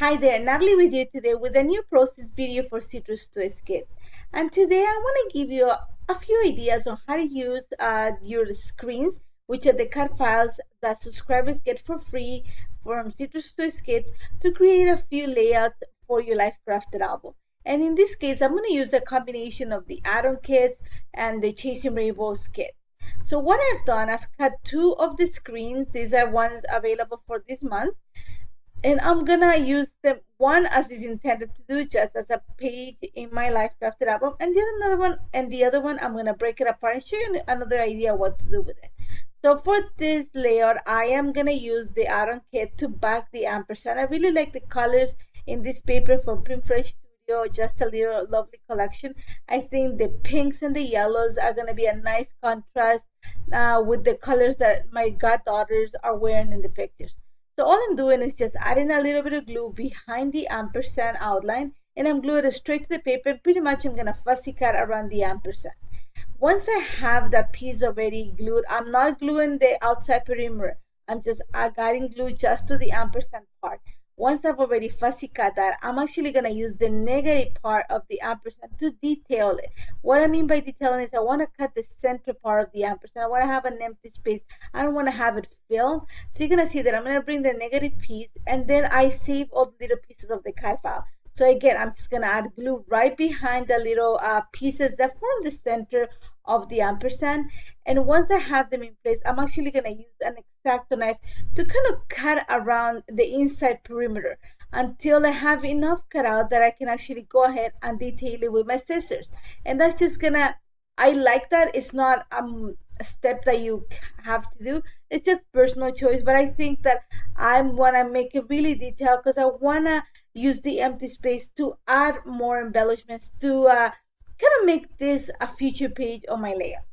Hi there, Natalie with you today with a new process video for Citrus Twist Kids. And today I want to give you a few ideas on how to use your screens, which are the cut files that subscribers get for free from Citrus Twist Kids, to create a few layouts for your Life Crafted album. And in this case, I'm going to use a combination of the add-on kits and the Chasing Rainbows kits. So what I've done, I've cut two of the screens. These are ones available for this month, and I'm gonna use them one as is intended to do, just as a page in my Life Crafted album, and the other one I'm gonna break it apart and show you another idea what to do with it. So for this layout, I am gonna use the add-on kit to back the ampersand. I really like the colors in this paper from Print Fresh Studio, Just a Little Lovely collection. I think the pinks and the yellows are gonna be a nice contrast with the colors that my goddaughters are wearing in the pictures. So all I'm doing is just adding a little bit of glue behind the ampersand outline, and I'm gluing it straight to the paper. Pretty much I'm gonna fussy cut around the ampersand. Once I have that piece already glued, I'm not gluing the outside perimeter. I'm just adding glue just to the ampersand part. Once I've already fussy cut that, I'm actually going to use the negative part of the ampersand to detail it. What I mean by detailing is I want to cut the center part of the ampersand. I want to have an empty space. I don't want to have it filled. So you're going to see that I'm going to bring the negative piece, and then I save all the little pieces of the cut file. So again, I'm just going to add glue right behind the little pieces that form the center of the ampersand. And once I have them in place, I'm actually going to use an X-Acto knife to kind of cut around the inside perimeter until I have enough cut out that I can actually go ahead and detail it with my scissors. And that's just gonna, I like that. It's not a step that you have to do. It's just personal choice, but I think that I want to make it really detailed because I want to use the empty space to add more embellishments to kind of make this a future page on my layout.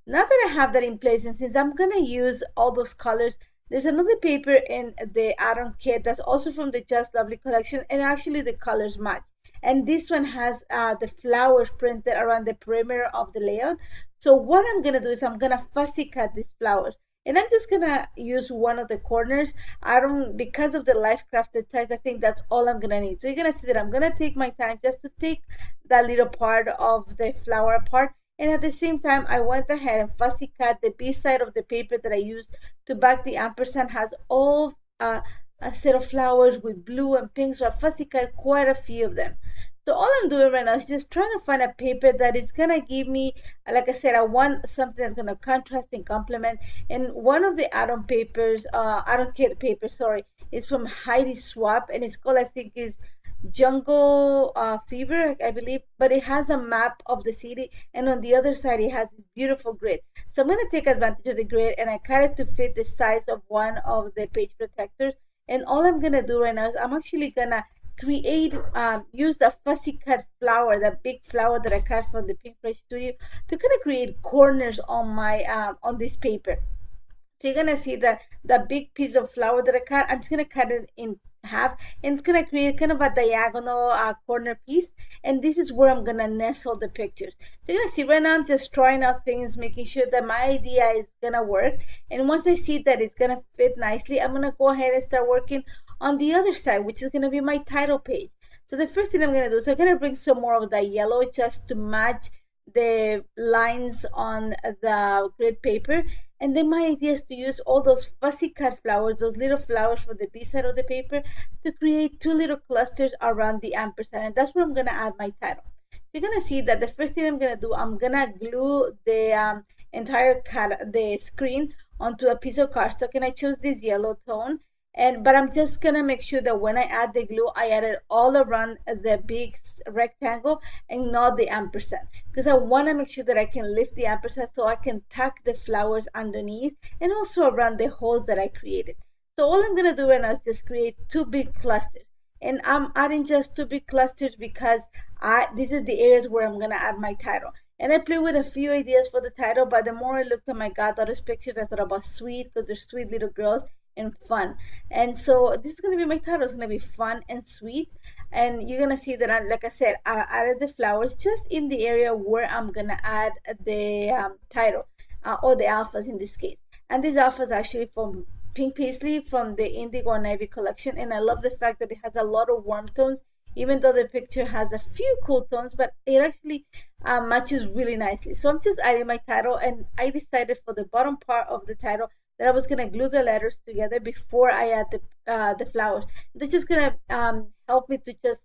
Now that I have that in place, and since I'm gonna use all those colors, there's another paper in the add-on kit that's also from the Just Lovely collection, and actually the colors match. And this one has the flowers printed around the perimeter of the layout. So what I'm gonna do is I'm gonna fussy cut these flowers, and I'm just gonna use one of the corners. I don't, because of the Life Crafted size, I think that's all I'm gonna need. So you're gonna see that I'm gonna take my time just to take that little part of the flower apart, and at the same time I went ahead and fussy cut the B side of the paper that I used to back the ampersand. Has all a set of flowers with blue and pink, so I fussy cut quite a few of them. So all I'm doing right now is just trying to find a paper that is gonna give me, like I said, I want something that's gonna contrast and complement. And one of the add-on papers, add-on kit papers, sorry, is from Heidi Swapp, and it's called, I think, is Jungle Fever, I believe, but it has a map of the city, and on the other side it has this beautiful grid. So I'm going to take advantage of the grid, and I cut it to fit the size of one of the page protectors. And all I'm going to do right now is I'm actually going to create, use the fussy cut flower, the big flower that I cut from the Pink Fresh Studio, to kind of create corners on my on this paper. So you're gonna see that the big piece of flower that I cut, I'm just gonna cut it in half, and it's gonna create kind of a diagonal corner piece, and this is where I'm gonna nestle the pictures. So you're gonna see right now I'm just trying out things, making sure that my idea is gonna work, and once I see that it's gonna fit nicely, I'm gonna go ahead and start working on the other side, which is gonna be my title page. So the first thing I'm gonna do is I'm gonna bring some more of the yellow just to match the lines on the grid paper. And then my idea is to use all those fussy cut flowers, those little flowers from the B side of the paper, to create two little clusters around the ampersand. And that's where I'm gonna add my title. So you're gonna see that the first thing I'm gonna do, I'm gonna glue the entire the screen onto a piece of cardstock, and I chose this yellow tone. But I'm just gonna make sure that when I add the glue, I add it all around the big rectangle and not the ampersand, because I want to make sure that I can lift the ampersand so I can tuck the flowers underneath and also around the holes that I created. So all I'm gonna do right now is just create two big clusters, and I'm adding just two big clusters because this is the areas where I'm gonna add my title. And I played with a few ideas for the title, but the more I looked at my goddaughter's pictures, I thought about sweet, because they're sweet little girls, and fun. And so this is going to be my title. It's going to be fun and sweet. And you're going to see that, like I said, I added the flowers just in the area where I'm going to add the title, or the alphas in this case. And these alphas actually from pink paisley from the Indigo and Ivy collection, and I love the fact that it has a lot of warm tones, even though the picture has a few cool tones, but it actually matches really nicely. So I'm just adding my title, and I decided for the bottom part of the title that I was gonna glue the letters together before I add the flowers. This is gonna help me to just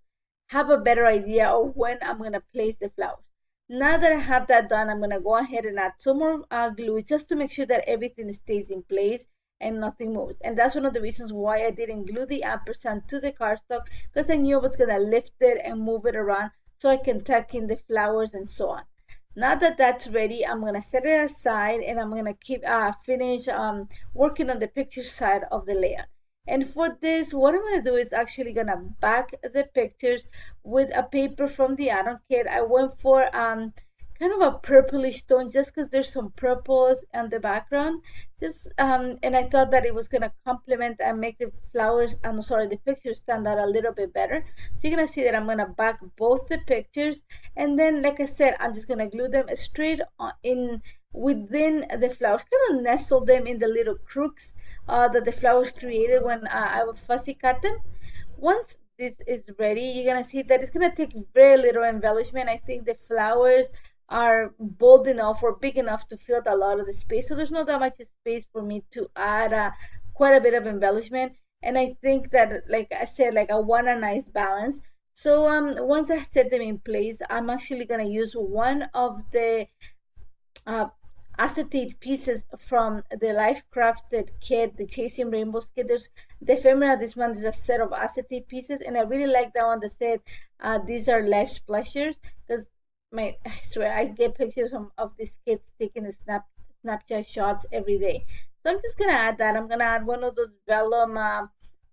have a better idea of when I'm gonna place the flowers. Now that I have that done, I'm gonna go ahead and add some more glue just to make sure that everything stays in place and nothing moves. And that's one of the reasons why I didn't glue the ampersand to the cardstock, because I knew I was gonna lift it and move it around so I can tuck in the flowers and so on. Now that that's ready, I'm gonna set it aside and I'm gonna keep finish working on the picture side of the layout. And for this, what I'm gonna do is actually gonna back the pictures with a paper from the add-on kit. I went for kind of a purplish tone just because there's some purples on the background, just and I thought that it was gonna complement and make the flowers, I'm sorry, the pictures stand out a little bit better. So you're gonna see that I'm gonna back both the pictures, and then like I said, I'm just gonna glue them straight on in within the flowers, kind of nestle them in the little crooks that the flowers created when I would fussy cut them. Once this is ready, you're gonna see that it's gonna take very little embellishment. I think the flowers are bold enough or big enough to fill a lot of the space, so there's not that much space for me to add quite a bit of embellishment. And I think that, like I said, like I want a nice balance. So once I set them in place, I'm actually gonna use one of the uh, acetate pieces from the Life Crafted kit, the Chasing Rainbows kit. There's the ephemera. This one is a set of acetate pieces, and I really like that one that said these are Life's Pleasures, because I swear I get pictures of these kids taking the Snapchat shots every day. So I'm just gonna add that. I'm gonna add one of those vellum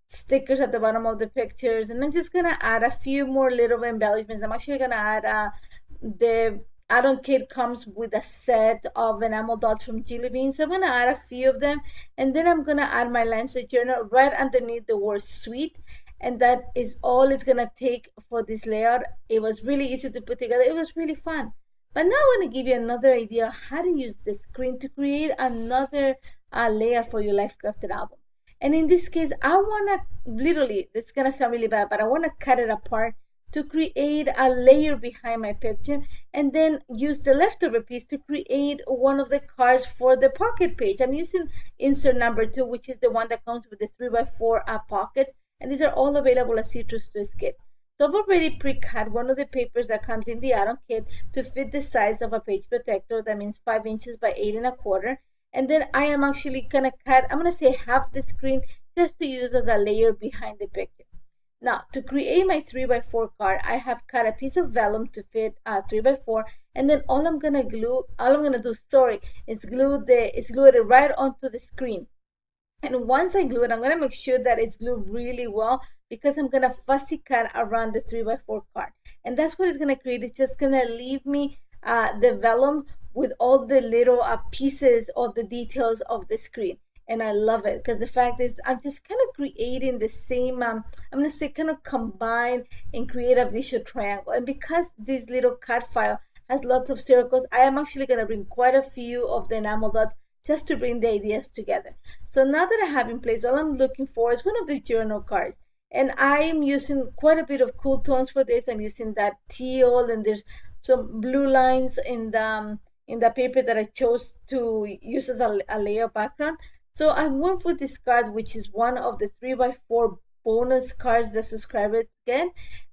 stickers at the bottom of the pictures, and I'm just gonna add a few more little embellishments. I'm actually gonna add the add-on kit comes with a set of enamel dots from Jelly Bean, so I'm gonna add a few of them, and then I'm gonna add my Lancet journal right underneath the word sweet, and that is all it's gonna take for this layout. It was really easy to put together. It was really fun. But now I want to give you another idea how to use the screen to create another layout for your Life Crafted album. And in this case, I want to literally, it's gonna sound really bad, but I want to cut it apart to create a layer behind my picture, and then use the leftover piece to create one of the cards for the pocket page. I'm using insert number 2, which is the one that comes with the 3x4 pocket, and these are all available at Citrus Twist kit. So I've already pre-cut one of the papers that comes in the add-on kit to fit the size of a page protector. That means 5 inches by 8.25. And then I am actually gonna cut, I'm gonna say half the screen, just to use as a layer behind the picture. Now, to create my 3x4 card, I have cut a piece of vellum to fit 3x4, and then all I'm gonna do, is glue it right onto the screen. And once I glue it, I'm gonna make sure that it's glued really well, because I'm gonna fussy cut around the 3x4 card. And that's what it's gonna create. It's just gonna leave me the vellum with all the little pieces of the details of the screen. And I love it, because the fact is I'm just kind of creating the same I'm gonna say kind of combine and create a visual triangle. And because this little cut file has lots of circles, I am actually gonna bring quite a few of the enamel dots just to bring the ideas together. So now that I have in place, all I'm looking for is one of the journal cards, and I'm using quite a bit of cool tones for this. I'm using that teal, and there's some blue lines in the paper that I chose to use as a layer background. So I went with this card, which is one of the 3x4 bonus cards that subscribers get.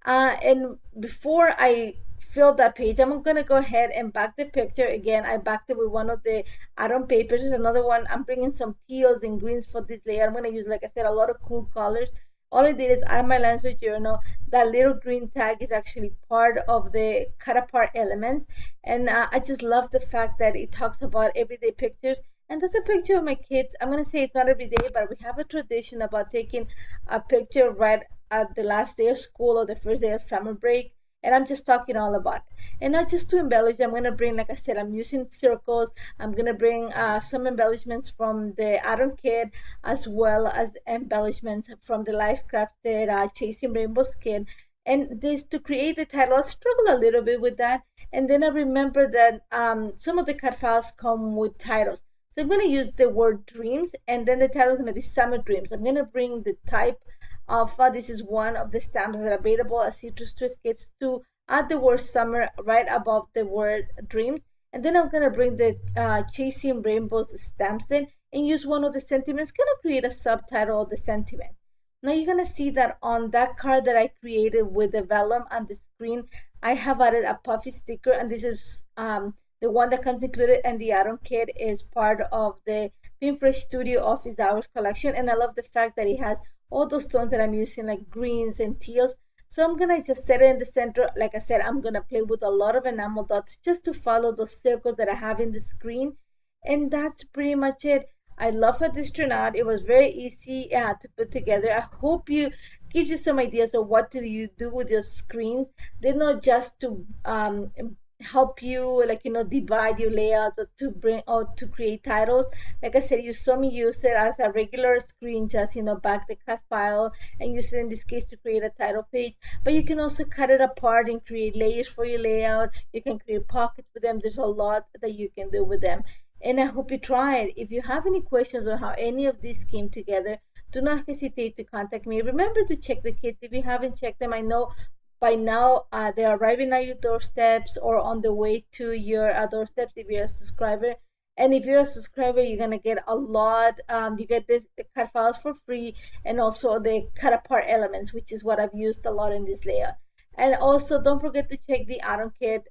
And before I fill that page, I'm gonna go ahead and back the picture. Again, I backed it with one of the add-on papers. There's another one. I'm bringing some teals and greens for this layer. I'm gonna use, like I said, a lot of cool colors. All I did is add my Lancet journal. That little green tag is actually part of the cut apart elements. And I just love the fact that it talks about everyday pictures. And that's a picture of my kids. I'm gonna say it's not every day, but we have a tradition about taking a picture right at the last day of school or the first day of summer break. And I'm just talking all about it. And not just to embellish, I'm gonna bring, like I said, I'm using circles. I'm gonna bring some embellishments from the add-on kit, as well as embellishments from the Life Crafted Chasing Rainbows kit. And this, to create the title, I struggle a little bit with that. And then I remember that some of the cut files come with titles. So I'm going to use the word dreams, and then the title is going to be Summer Dreams. I'm going to bring the type of, this is one of the stamps that are available as Citrus Twist Kits, to add the word summer right above the word dreams. And then I'm going to bring the Chasing Rainbows stamps in and use one of the sentiments, going to create a subtitle of the sentiment. Now you're going to see that on that card that I created with the vellum on the screen, I have added a puffy sticker, and this is the one that comes included, and the add-on kit is part of the Pinterest Studio Office Hours collection. And I love the fact that it has all those tones that I'm using, like greens and teals. So I'm gonna just set it in the center. Like I said, I'm gonna play with a lot of enamel dots just to follow those circles that I have in the screen. And that's pretty much it. I love how this turned out. It was very easy to put together. I hope you gives you some ideas of what do you do with your screens. They're not just to help you, like, divide your layout, or to bring, or to create titles. Like I said, you saw me use it as a regular screen, just back the cut file and use it in this case to create a title page. But you can also cut it apart and create layers for your layout. You can create pockets with them. There's a lot that you can do with them, and I hope you try it. If you have any questions on how any of these came together, do not hesitate to contact me. Remember to check the kits if you haven't checked them. I know by now they're arriving at your doorsteps or on the way to your doorsteps if you're a subscriber. And if you're a subscriber, you're gonna get a lot. You get the cut files for free, and also the cut apart elements, which is what I've used a lot in this layout. And also, don't forget to check the add-on kit.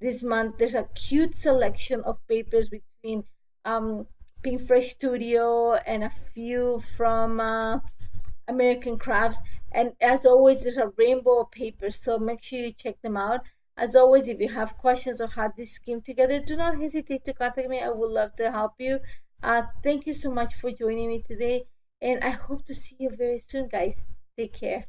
This month there's a cute selection of papers between Pinterest Studio and a few from American Crafts. And as always, there's a rainbow of papers, so make sure you check them out. As always, if you have questions on how this came together, do not hesitate to contact me. I would love to help you. Thank you so much for joining me today, and I hope to see you very soon, guys. Take care.